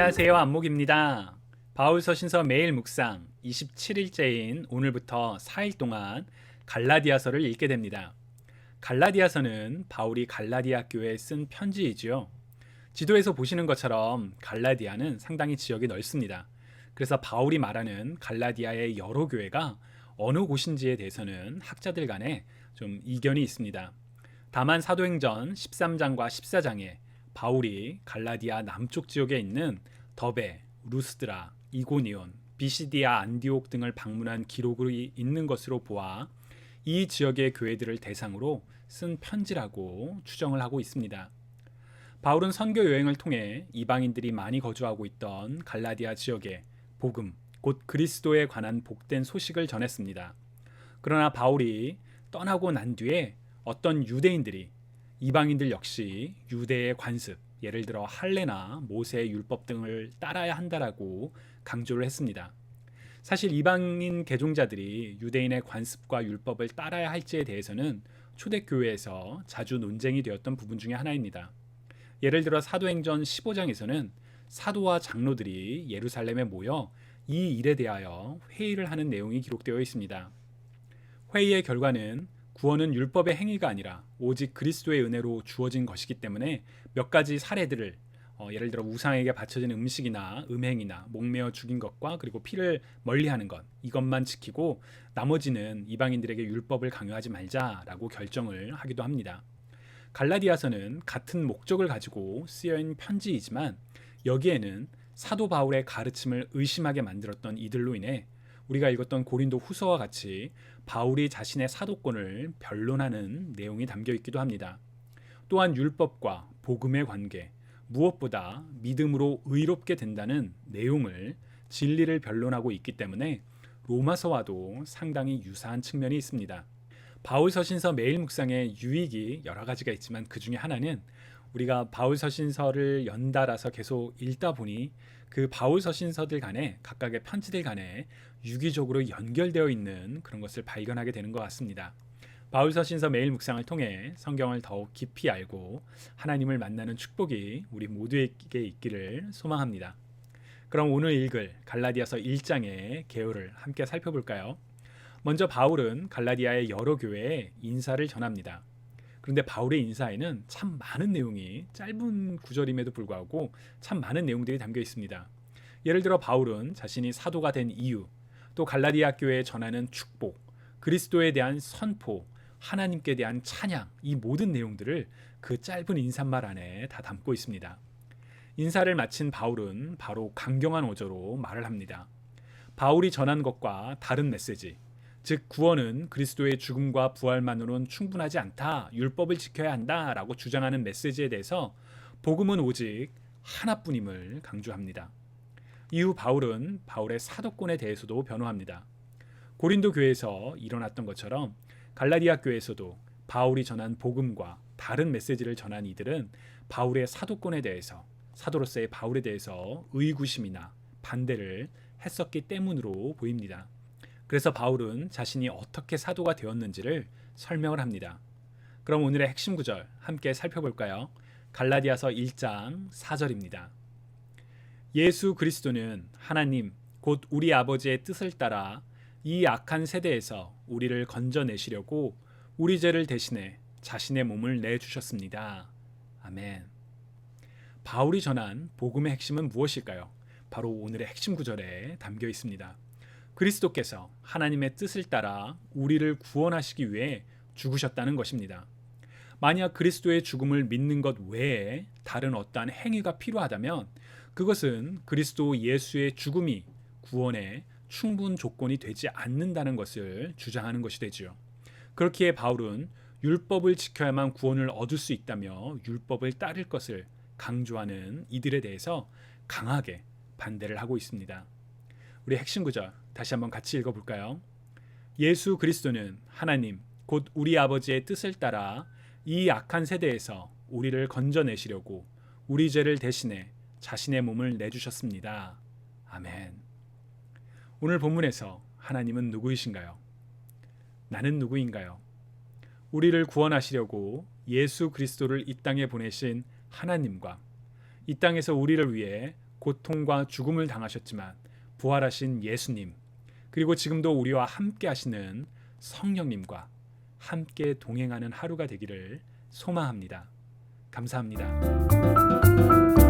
안녕하세요. 안목입니다. 바울서신서 매일 묵상 27일째인 오늘부터 4일 동안 갈라디아서를 읽게 됩니다. 갈라디아서는 바울이 갈라디아 교회에 쓴 편지이지요. 지도에서 보시는 것처럼 갈라디아는 상당히 지역이 넓습니다. 그래서 바울이 말하는 갈라디아의 여러 교회가 어느 곳인지에 대해서는 학자들 간에 좀 이견이 있습니다. 다만 사도행전 13장과 14장에 바울이 갈라디아 남쪽 지역에 있는 더베, 루스드라, 이고니온, 비시디아, 안디옥 등을 방문한 기록이 있는 것으로 보아 이 지역의 교회들을 대상으로 쓴 편지라고 추정을 하고 있습니다. 바울은 선교 여행을 통해 이방인들이 많이 거주하고 있던 갈라디아 지역에 복음, 곧 그리스도에 관한 복된 소식을 전했습니다. 그러나 바울이 떠나고 난 뒤에 어떤 유대인들이 이방인들 역시 유대의 관습, 예를 들어 할례나 모세의 율법 등을 따라야 한다라고 강조를 했습니다. 사실 이방인 개종자들이 유대인의 관습과 율법을 따라야 할지에 대해서는 초대교회에서 자주 논쟁이 되었던 부분 중에 하나입니다. 예를 들어 사도행전 15장에서는 사도와 장로들이 예루살렘에 모여 이 일에 대하여 회의를 하는 내용이 기록되어 있습니다. 회의의 결과는 구원은 율법의 행위가 아니라 오직 그리스도의 은혜로 주어진 것이기 때문에 몇 가지 사례들을 예를 들어 우상에게 바쳐진 음식이나 음행이나 목매어 죽인 것과 그리고 피를 멀리하는 것, 이것만 지키고 나머지는 이방인들에게 율법을 강요하지 말자라고 결정을 하기도 합니다. 갈라디아서는 같은 목적을 가지고 쓰여진 편지이지만 여기에는 사도 바울의 가르침을 의심하게 만들었던 이들로 인해 우리가 읽었던 고린도 후서와 같이 바울이 자신의 사도권을 변론하는 내용이 담겨 있기도 합니다. 또한 율법과 복음의 관계, 무엇보다 믿음으로 의롭게 된다는 내용을 진리를 변론하고 있기 때문에 로마서와도 상당히 유사한 측면이 있습니다. 바울 서신서 매일 묵상의 유익이 여러 가지가 있지만 그 중에 하나는 우리가 바울 서신서를 연달아서 계속 읽다 보니 그 바울 서신서들 간에 각각의 편지들 간에 유기적으로 연결되어 있는 그런 것을 발견하게 되는 것 같습니다. 바울 서신서 매일 묵상을 통해 성경을 더욱 깊이 알고 하나님을 만나는 축복이 우리 모두에게 있기를 소망합니다. 그럼 오늘 읽을 갈라디아서 1장의 개요를 함께 살펴볼까요? 먼저 바울은 갈라디아의 여러 교회에 인사를 전합니다. 그런데 바울의 인사에는 참 많은 내용이 짧은 구절임에도 불구하고 참 많은 내용들이 담겨 있습니다. 예를 들어 바울은 자신이 사도가 된 이유, 또 갈라디아 교회에 전하는 축복, 그리스도에 대한 선포, 하나님께 대한 찬양, 이 모든 내용들을 그 짧은 인사말 안에 다 담고 있습니다. 인사를 마친 바울은 바로 강경한 어조로 말을 합니다. 바울이 전한 것과 다른 메시지, 즉 구원은 그리스도의 죽음과 부활만으로는 충분하지 않다, 율법을 지켜야 한다라고 주장하는 메시지에 대해서 복음은 오직 하나뿐임을 강조합니다. 이후 바울은 바울의 사도권에 대해서도 변호합니다. 고린도 교회에서 일어났던 것처럼 갈라디아 교회에서도 바울이 전한 복음과 다른 메시지를 전한 이들은 바울의 사도권에 대해서, 사도로서의 바울에 대해서 의구심이나 반대를 했었기 때문으로 보입니다. 그래서 바울은 자신이 어떻게 사도가 되었는지를 설명을 합니다. 그럼 오늘의 핵심 구절 함께 살펴볼까요? 갈라디아서 1장 4절입니다. 예수 그리스도는 하나님 곧 우리 아버지의 뜻을 따라 이 악한 세대에서 우리를 건져내시려고 우리 죄를 대신해 자신의 몸을 내주셨습니다. 아멘. 바울이 전한 복음의 핵심은 무엇일까요? 바로 오늘의 핵심 구절에 담겨 있습니다. 그리스도께서 하나님의 뜻을 따라 우리를 구원하시기 위해 죽으셨다는 것입니다. 만약 그리스도의 죽음을 믿는 것 외에 다른 어떠한 행위가 필요하다면 그것은 그리스도 예수의 죽음이 구원의 충분 조건이 되지 않는다는 것을 주장하는 것이 되지요. 그렇기에 바울은 율법을 지켜야만 구원을 얻을 수 있다며 율법을 따를 것을 강조하는 이들에 대해서 강하게 반대를 하고 있습니다. 우리 핵심 구절 다시 한번 같이 읽어볼까요? 예수 그리스도는 하나님 곧 우리 아버지의 뜻을 따라 이 악한 세대에서 우리를 건져내시려고 우리 죄를 대신해 자신의 몸을 내주셨습니다. 아멘. 오늘 본문에서 하나님은 누구이신가요? 나는 누구인가요? 우리를 구원하시려고 예수 그리스도를 이 땅에 보내신 하나님과 이 땅에서 우리를 위해 고통과 죽음을 당하셨지만 부활하신 예수님, 그리고 지금도 우리와 함께 하시는 성령님과 함께 동행하는 하루가 되기를 소망합니다. 감사합니다.